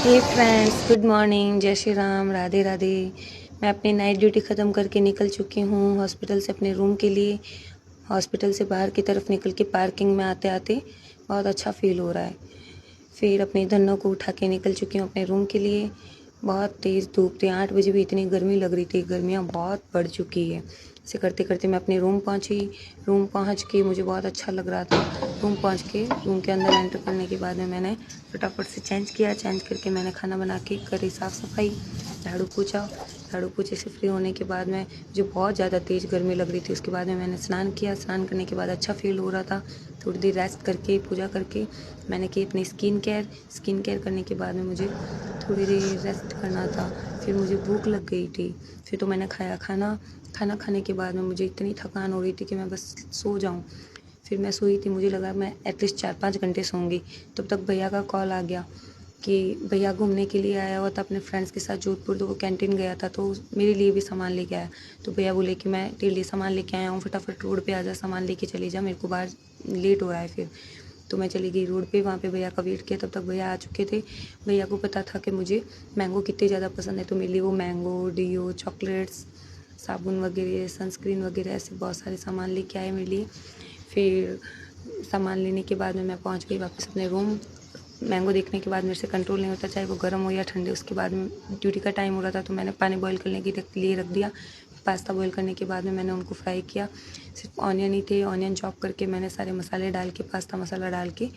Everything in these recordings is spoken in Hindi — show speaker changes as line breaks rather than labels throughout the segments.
हे फ्रेंड्स, गुड मॉर्निंग, जय श्री राम, राधे राधे। मैं अपनी नाइट ड्यूटी ख़त्म करके निकल चुकी हूँ हॉस्पिटल से अपने रूम के लिए। हॉस्पिटल से बाहर की तरफ निकल के पार्किंग में आते आते बहुत अच्छा फील हो रहा है। फिर अपने धनों को उठा के निकल चुकी हूँ अपने रूम के लिए। बहुत तेज़ धूप थी, 8 बजे भी इतनी गर्मी लग रही थी, गर्मियाँ बहुत बढ़ चुकी है। इसे करते करते मैं अपने रूम पहुँची। रूम पहुँच के मुझे बहुत अच्छा लग रहा था। रूम पहुँच के रूम के अंदर एंटर करने के बाद में मैंने फटाफट से चेंज किया। चेंज करके मैंने खाना बना के करी साफ़ सफाई, झाड़ू पोछा। झाड़ू पोछे से फ्री होने के बाद में मुझे बहुत ज़्यादा तेज़ गर्मी लग रही थी। उसके बाद में मैंने स्नान किया। स्नान करने के बाद अच्छा फील हो रहा था। थोड़ी देर रेस्ट करके पूजा करके मैंने की अपनी स्किन केयर करने के बाद में मुझे थोड़ी देर रेस्ट करना था। फिर मुझे भूख लग गई थी। फिर तो मैंने खाया खाना खाने के बाद में मुझे इतनी थकान हो रही थी कि मैं बस सो जाऊं। फिर मैं सोई थी, मुझे लगा मैं एटलीस्ट 4-5 घंटे सोऊंगी। तब तक भैया का कॉल आ गया कि भैया घूमने के लिए आया हुआ था अपने फ्रेंड्स के साथ जोधपुर, तो वो कैंटीन गया था तो मेरे लिए भी सामान लेके आया। तो भैया बोले कि मैं तेरे लिए सामान लेके आया हूँ, फटाफट रोड पे आ जा, सामान लेके चली जा, मेरे को बाहर लेट हो रहा है। फिर तो मैं चली गई रोड पे, वहाँ पे भैया का वेट किया। तब तक भैया आ चुके थे। भैया को पता था कि मुझे मैंगो कितने ज़्यादा पसंद है, तो मेरे लिए वो मैंगो, डियो, चॉकलेट्स, साबुन वगैरह, सनस्क्रीन वगैरह ऐसे बहुत सारे सामान लेके आए मेरे लिए। फिर सामान लेने के बाद में मैं पहुंच गई वापस अपने रूम। मैंगो देखने के बाद मेरे से कंट्रोल नहीं होता, चाहे वो गर्म हो या ठंडे। उसके बाद में ड्यूटी का टाइम हो रहा था तो मैंने पानी बॉईल करने के लिए रख दिया। पास्ता बॉईल करने के बाद में मैंने उनको फ्राई किया। सिर्फ ऑनियन ही थे, ऑनियन चॉप करके मैंने सारे मसाले डाल के, पास्ता मसाला डाल के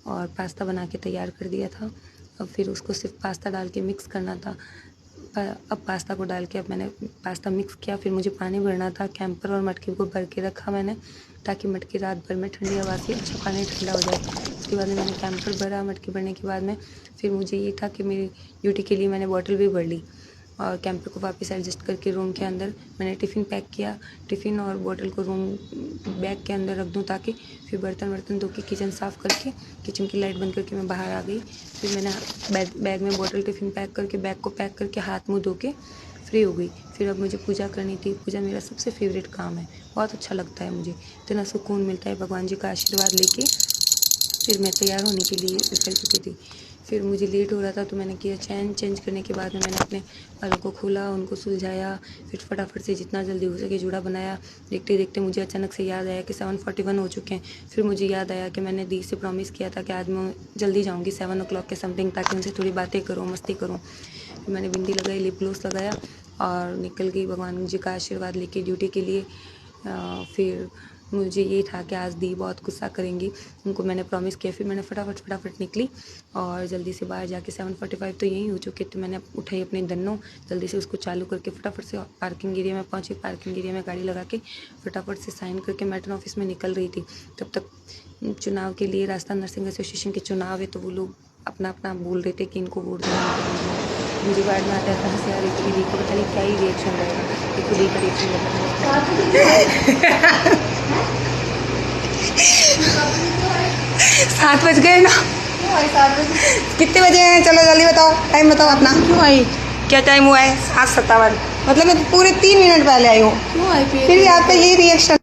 और पास्ता बना के तैयार कर दिया था। अब फिर उसको सिर्फ पास्ता डाल के मिक्स करना था। अब पास्ता को डाल के अब मैंने पास्ता मिक्स किया। फिर मुझे पानी भरना था, कैंपर और मटके को भर के रखा मैंने, ताकि मटके रात भर में ठंडी हवा से अच्छा पानी ठंडा हो जाए। उसके बाद में मैंने कैंपर भरा। मटके भरने के बाद में फिर मुझे ये था कि मेरी ड्यूटी के लिए मैंने बॉटल भी भर ली और कैंपर को वापस एडजस्ट करके रूम के अंदर मैंने टिफ़िन पैक किया। टिफ़िन और बॉटल को रूम बैग के अंदर रख दूँ, ताकि फिर बर्तन वर्तन धो के किचन साफ़ करके किचन की लाइट बंद करके मैं बाहर आ गई। फिर मैंने बैग में बॉटल टिफ़िन पैक करके बैग को पैक करके हाथ मुँह धो के फ्री हो गई। फिर अब मुझे पूजा करनी थी। पूजा मेरा सबसे फेवरेट काम है, बहुत अच्छा लगता है मुझे, इतना सुकून मिलता है भगवान जी का आशीर्वाद लेके। फिर मैं तैयार होने के लिए निकल चुकी थी। फिर मुझे लेट हो रहा था तो मैंने किया चेंज करने के बाद में मैंने अपने बालों को खोला, उनको सुलझाया। फिर फटाफट से जितना जल्दी हो सके जूड़ा बनाया। देखते देखते मुझे अचानक से याद आया कि 7:41 हो चुके हैं। फिर मुझे याद आया कि मैंने दी से प्रॉमिस किया था कि आज मैं जल्दी जाऊँगी 7 o'clock के समथिंग, ताकि उनसे थोड़ी बातें करूँ, मस्ती करूँ। फिर मैंने बिंदी लगाई, लिप ग्लोस लगाया और निकल गई भगवान जी का आशीर्वाद लेके ड्यूटी के लिए। फिर मुझे ये था कि आज दी बहुत गुस्सा करेंगी, उनको मैंने प्रॉमिस किया। फिर मैंने फटाफट निकली और जल्दी से बाहर जाके 7:45 तो यहीं हो चुके थे। मैंने उठाई अपनी दन्नो, जल्दी से उसको चालू करके फटाफट से पार्किंग एरिया में पहुंची। पार्किंग एरिया में गाड़ी लगा के फटाफट से साइन करके मैट्रन ऑफिस में निकल रही थी। तब तक चुनाव के लिए राजस्थान नर्सिंग एसोसिएशन के चुनाव है, तो वो लोग अपना अपना बोल रहे थे कि इनको वोट देना। मुझे बाद में आता था हंसी आ रही थी कि दी को पता नहीं क्या ही रिएक्शन रहेगा। देखो दी का रिएक्शन लगा 7 बज गए ना। कितने बजे हैं? चलो जल्दी बताओ, टाइम बताओ अपना।
क्यों आई?
क्या टाइम हुआ है? 7:57। मतलब मैं पूरे 3 मिनट पहले आई हूँ।
क्यों आई?
फिर भी आपका ये रिएक्शन।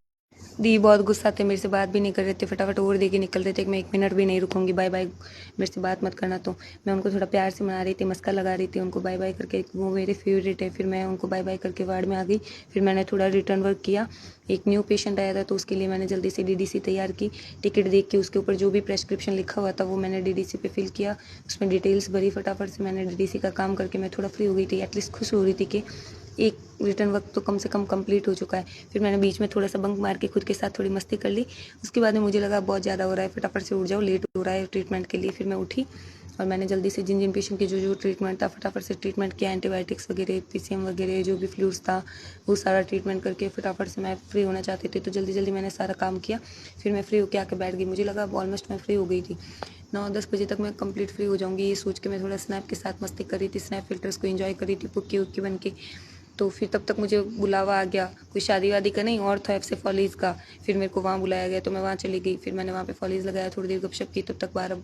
दी बहुत गुस्सा थे, मेरे से बात भी नहीं कर रहे थे, फटाफट ओवर दे के निकल रहे थे कि मैं 1 मिनट भी नहीं रुकूंगी, बाय बाय, मेरे से बात मत करना। तो मैं उनको थोड़ा प्यार से मना रही थी, मस्का लगा रही थी, उनको बाय बाय करके, वो मेरे फेवरेट है। फिर मैं उनको बाय बाय करके वार्ड में आ गई। फिर मैंने थोड़ा रिटर्न वर्क किया। एक न्यू पेशेंट आया था तो उसके लिए मैंने जल्दी से डीडीसी तैयार की। टिकट देख के उसके ऊपर जो भी प्रेस्क्रिप्शन लिखा हुआ था वो मैंने डीडीसी पे फिल किया, उसमें डिटेल्स भरी। फटाफट से मैंने डीडीसी का काम करके मैं थोड़ा फ्री हो गई थी। एटलीस्ट खुश हो रही थी कि एक रिटर्न वर्क तो कम से कम कंप्लीट हो चुका है। फिर मैंने बीच में थोड़ा सा बंक मार के खुद के साथ थोड़ी मस्ती कर ली। उसके बाद में मुझे लगा बहुत ज़्यादा हो रहा है, फटाफट से उठ जाओ, लेट हो रहा है ट्रीटमेंट के लिए। फिर मैं उठी और मैंने जल्दी से जिन जिन पेशेंट के जो जो ट्रीटमेंट था फटाफट से ट्रीटमेंट किया। एंटीबायोटिक्स वगैरह, पीसीएम वगैरह, जो भी फ्लूइड्स था वो सारा ट्रीटमेंट करके फटाफट से मैं फ्री होना चाहती थी, तो जल्दी जल्दी मैंने सारा काम किया। फिर मैं फ्री होकर आके बैठ गई। मुझे लगा ऑलमोस्ट मैं फ्री हो गई थी, 9-10 बजे तक मैं कंप्लीट फ्री हो जाऊंगी, ये सोच के मैं थोड़ा स्नैप के साथ मस्ती कर रही थी, स्नैप फिल्टर्स को एंजॉय कर रही थी, पुक्की उक्की बन के। तो फिर तब तक मुझे बुलावा आ गया, कोई शादी वादी का नहीं और था, FC फॉलीज़ का। फिर मेरे को वहाँ बुलाया गया तो मैं वहाँ चली गई। फिर मैंने वहाँ पे फॉलीज़ लगाया, थोड़ी देर गपशप की, तब तक 12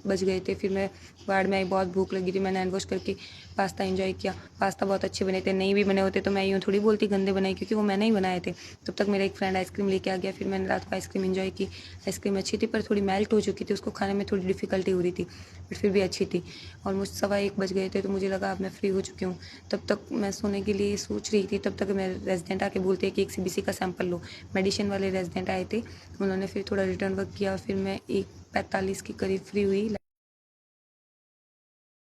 बज गए थे। फिर मैं वार्ड में आई, बहुत भूख लगी थी। मैंने हैंड वॉश करके पास्ता एंजॉय किया। पास्ता बहुत अच्छे बने थे, नहीं भी बने होते तो मैं यूँ थोड़ी बोलती गंदे बनाए, क्योंकि वो मैंने ही बनाए थे। तब तक मेरा एक फ्रेंड आइसक्रीम लेके आ गया। फिर मैंने रात को आइसक्रीम एंजॉय की। आइसक्रीम अच्छी थी पर थोड़ी मेल्ट हो चुकी थी, उसको खाने में थोड़ी डिफ़िकल्टी हो रही थी, बट फिर भी अच्छी थी। ऑलमोस्ट 1:15 बज गए थे तो मुझे लगा अब मैं फ्री हो चुकी हूँ। तब तक मैं सोने के लिए सोच रही थी, तब तक मेरे रेजिडेंट आके बोलते हैं कि एक CBC का सैंपल लो। मेडिसिन वाले रेजिडेंट आए थे, उन्होंने फिर थोड़ा रिटर्न वर्क किया। फिर मैं 1:45 के करीब फ्री हुई।